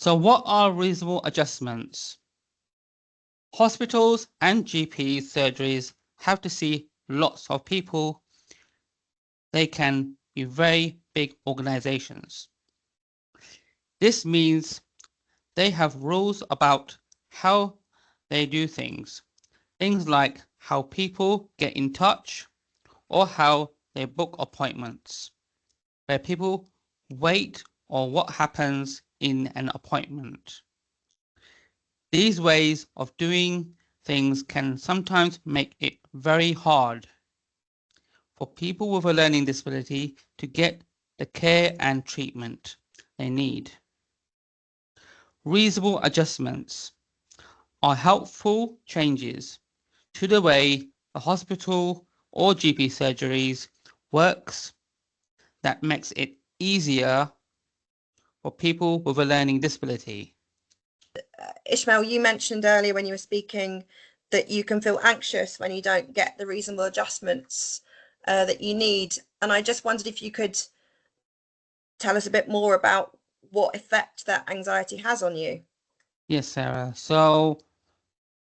So what are reasonable adjustments? Hospitals and GP surgeries have to see lots of people. They can be very big organizations. This means they have rules about how they do things. Things like how people get in touch or how they book appointments, where people wait or what happens in an appointment. These ways of doing things can sometimes make it very hard for people with a learning disability to get the care and treatment they need. Reasonable adjustments are helpful changes to the way the hospital or GP surgeries works that makes it easier for people with a learning disability. Ismail, you mentioned earlier when you were speaking that you can feel anxious when you don't get the reasonable adjustments that you need. And I just wondered if you could tell us a bit more about what effect that anxiety has on you. Yes, Sarah. So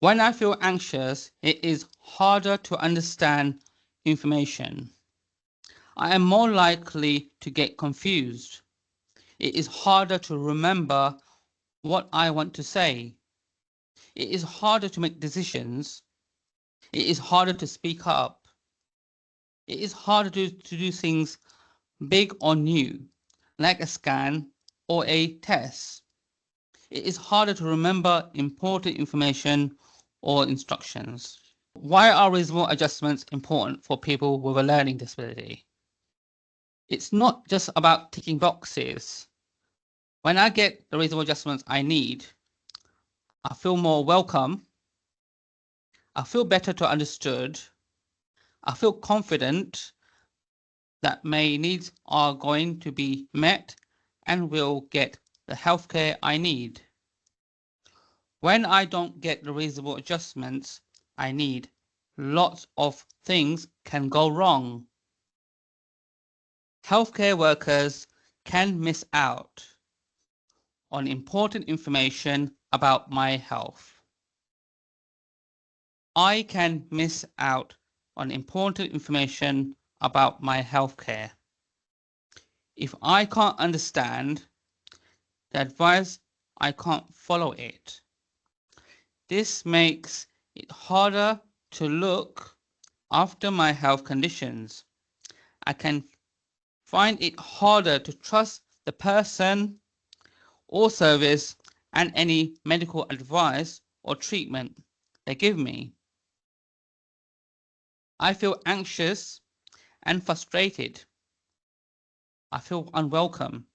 when I feel anxious, it is harder to understand information. I am more likely to get confused. It is harder to remember what I want to say. It is harder to make decisions. It is harder to speak up. It is harder to do things big or new, like a scan or a test. It is harder to remember important information or instructions. Why are reasonable adjustments important for people with a learning disability? It's not just about ticking boxes. When I get the reasonable adjustments I need, I feel more welcome. I feel better to understood. I feel confident that my needs are going to be met and will get the healthcare I need. When I don't get the reasonable adjustments I need, lots of things can go wrong. Healthcare workers can miss out on important information about my health. I can miss out on important information about my healthcare. If I can't understand the advice, I can't follow it. This makes it harder to look after my health conditions. I can find it harder to trust the person or service and any medical advice or treatment they give me. I feel anxious and frustrated. I feel unwelcome.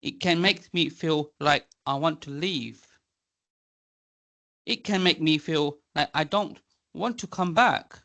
It can make me feel like I want to leave. It can make me feel like I don't want to come back.